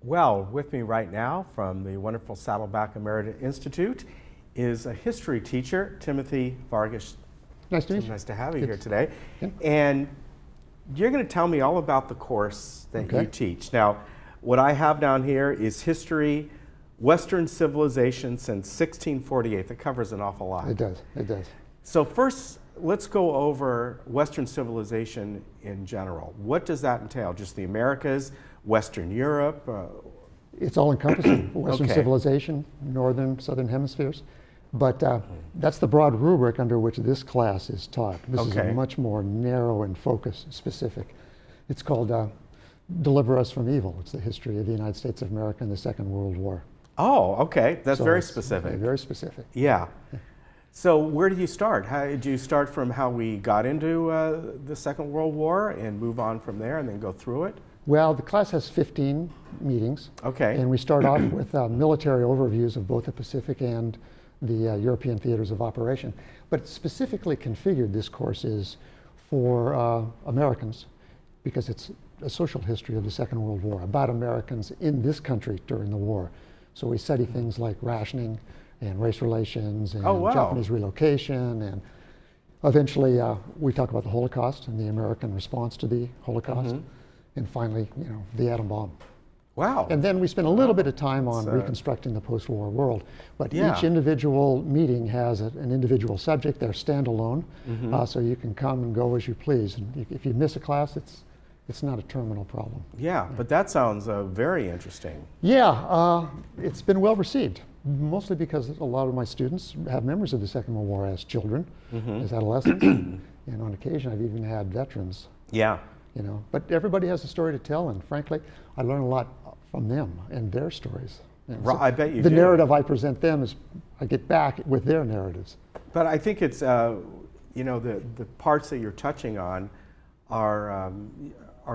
Well, with me right now from the wonderful Saddleback Emeritus Institute is a history teacher, Timothy Vargas. Nice to meet you. Nice to have you here today. Yeah. And you're going to tell me all about the course that you teach. Now, what I have down here is History, Western Civilization since 1648. That covers an awful lot. It does, it does. So first, let's go over Western civilization in general. What does that entail? Just the Americas, Western Europe? It's all encompassing, Western civilization, Northern, Southern hemispheres. But that's the broad rubric under which this class is taught. This is a much more narrow and focused specific. It's called Deliver Us from Evil. It's the history of the United States of America in the Second World War. Oh, okay. That's so very specific. Very specific. Yeah. So where do you start? How did you start from how we got into the Second World War and move on from there and then go through it? Well, the class has 15 meetings. Okay. And we start off with military overviews of both the Pacific and the European theaters of operation. But specifically configured, this course is for Americans, because it's a social history of the Second World War, about Americans in this country during the war. So we study things like rationing and race relations and Japanese relocation, and eventually we talk about the Holocaust and the American response to the Holocaust, and finally, you know, the atom bomb. Wow. And then we spend a little bit of time on reconstructing the post-war world. But each individual meeting has an individual subject. They're standalone, so you can come and go as you please. And if you miss a class, it's not a terminal problem. Yeah, but that sounds very interesting. Yeah, it's been well received, mostly because a lot of my students have memories of the Second World War as children, as adolescents, and on occasion I've even had veterans. Yeah. You know, but everybody has a story to tell, and frankly, I learn a lot from them and their stories. You know, so I bet you the do. narrative I present them is I get back with their narratives. But I think it's, you know, the parts that you're touching on are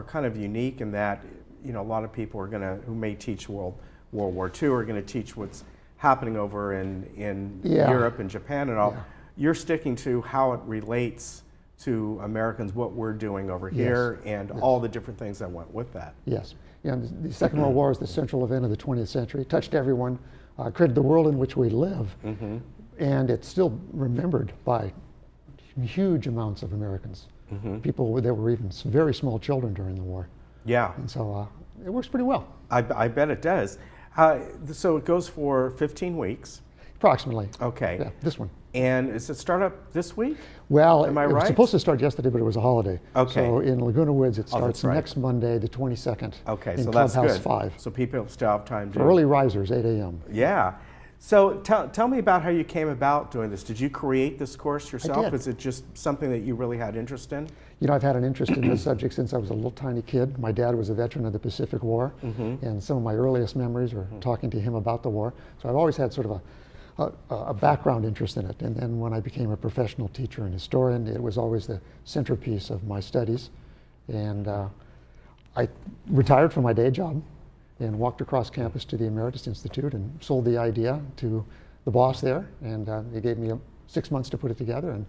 kind of unique in that, you know, a lot of people are who may teach World War II are going to teach what's happening over in Europe and Japan and all. Yeah. You're sticking to how it relates to Americans, what we're doing over here, and all the different things that went with that. Yes. You know, the Second World War is the central event of the 20th century. It touched everyone, created the world in which we live, and it's still remembered by huge amounts of Americans. People, there were even very small children during the war. Yeah. And so it works pretty well. I bet it does. So it goes for 15 weeks. Approximately. Okay. Yeah, this one. And is it start up this week? Well, am I it right? was supposed to start yesterday, but it was a holiday. Okay. So in Laguna Woods, it starts next Monday, the 22nd. Okay, in so that's Clubhouse good. 5. So people still have time to. For early risers, 8 a.m. Yeah. So tell me about how you came about doing this. Did you create this course yourself? I did. Is it just something that you really had interest in? You know, I've had an interest in this subject since I was a little tiny kid. My dad was a veteran of the Pacific War, and some of my earliest memories are talking to him about the war. So I've always had sort of a background interest in it. And then when I became a professional teacher and historian, it was always the centerpiece of my studies. And I retired from my day job and walked across campus to the Emeritus Institute and sold the idea to the boss there. And they gave me 6 months to put it together. And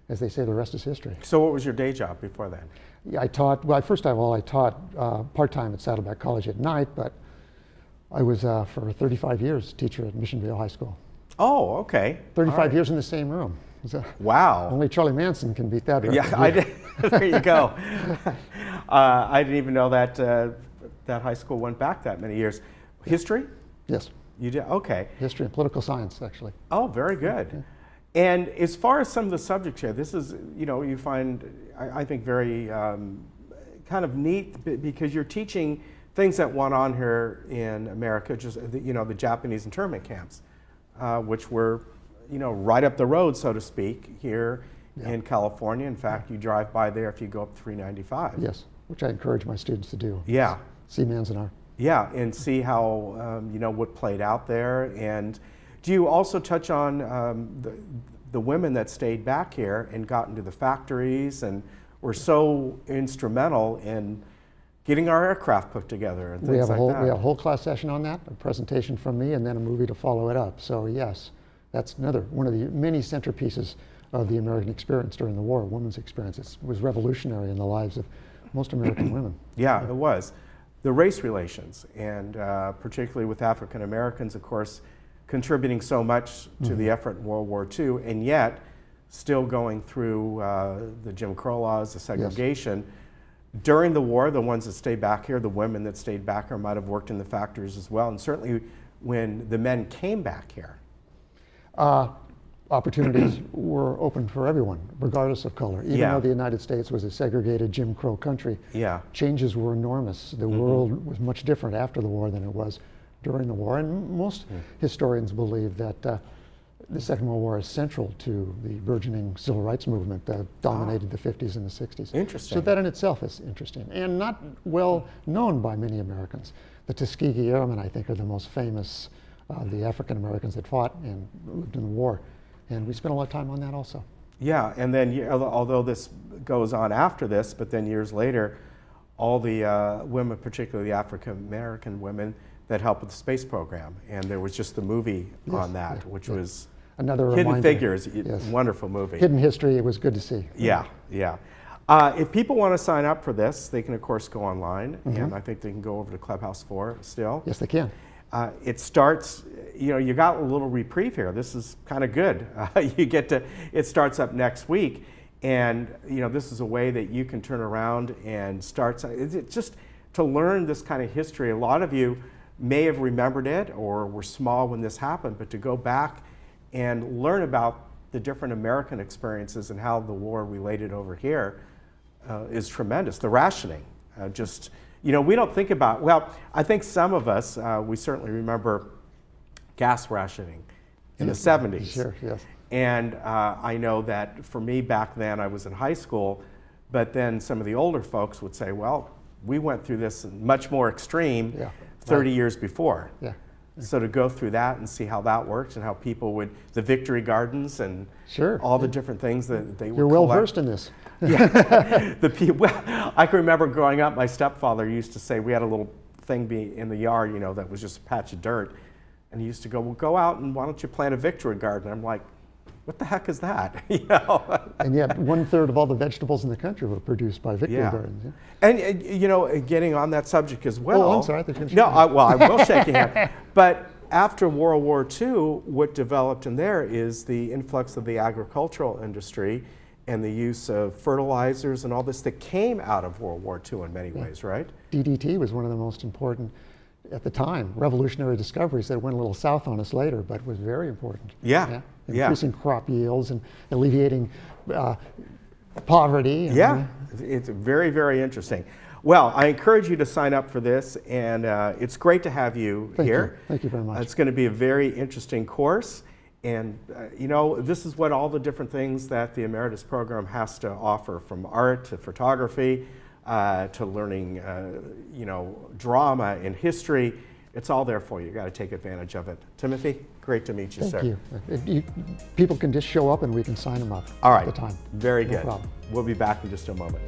as they say, the rest is history. So what was your day job before that? Yeah, I taught, well, first of all, I taught part-time at Saddleback College at night, but I was, for 35 years, teacher at Missionville High School. Oh, okay. 35 years in the same room. So wow. Only Charlie Manson can beat that. Yeah, I did. There you go. I didn't even know that that high school went back that many years. History? Yes. You did? Okay. History and political science, actually. Oh, very good. Okay. And as far as some of the subjects here, this is, you know, you find, I think, very kind of neat because you're teaching things that went on here in America, just, you know, the Japanese internment camps. Which were, you know, right up the road, so to speak, here in California. In fact, you drive by there if you go up 395. Yes, which I encourage my students to do. Yeah. See Manzanar. Yeah, and see how, you know, what played out there. And do you also touch on the women that stayed back here and got into the factories and were so instrumental in getting our aircraft put together and things like that? We have a whole class session on that, a presentation from me, and then a movie to follow it up. So yes, That's another one of the many centerpieces of the American experience during the war, women's experience. It was revolutionary in the lives of most American women. Yeah, it was. The race relations, and particularly with African Americans, of course, contributing so much to the effort in World War II, and yet still going through the Jim Crow laws, the segregation. Yes. During the war, the ones that stayed back here, the women that stayed back here might have worked in the factories as well, and certainly when the men came back here. Opportunities were open for everyone, regardless of color. Even though the United States was a segregated Jim Crow country, changes were enormous. The world was much different after the war than it was during the war. And most historians believe that the Second World War is central to the burgeoning civil rights movement that dominated the 50s and the 60s. Interesting. So that in itself is interesting and not well known by many Americans. The Tuskegee Airmen, I think, are the most famous of the African Americans that fought and lived in the war. And we spent a lot of time on that also. Yeah, and then although this goes on after this, but then years later, all the women, particularly the African American women, that helped with the space program. And there was just the movie on that, which was another Hidden reminder. Figures, wonderful movie. Hidden History, it was good to see. Yeah, yeah. If people want to sign up for this, they can of course go online, and I think they can go over to Clubhouse 4 still. Yes, they can. It starts, you got a little reprieve here. This is kind of good. It starts up next week, and this is a way that you can turn around and start. It's just to learn this kind of history. A lot of you may have remembered it or were small when this happened, but to go back and learn about the different American experiences and how the war related over here is tremendous. The rationing, we don't think about, well, I think some of us, we certainly remember gas rationing in the 70s. Sure, yes. And I know that for me back then, I was in high school, but then some of the older folks would say, well, we went through this much more extreme 30 years before. Yeah. So to go through that and see how that works and how people would, the victory gardens and all the different things that they would You're well versed in this. Yeah, I can remember growing up, my stepfather used to say, we had a little thing in the yard, that was just a patch of dirt. And he used to go, well, go out and why don't you plant a victory garden? I'm like, what the heck is that? And yet 1/3 of all the vegetables in the country were produced by victory gardens. Yeah. And getting on that subject as well. Oh, I'm sorry. I will shake your hand. But after World War II, what developed in there is the influx of the agricultural industry and the use of fertilizers and all this that came out of World War II in many ways, right? DDT was one of the most important, at the time, revolutionary discoveries that went a little south on us later, but was very important. Increasing crop yields and alleviating poverty. It's very, very interesting. Well, I encourage you to sign up for this, and it's great to have you here. Thank you very much. It's going to be a very interesting course, and this is what all the different things that the Emeritus program has to offer, from art to photography to learning, drama and history. It's all there for you. You got to take advantage of it. Timothy, great to meet you, sir. Thank you. People can just show up and we can sign them up all right. at the time. Very good. No problem. We'll be back in just a moment.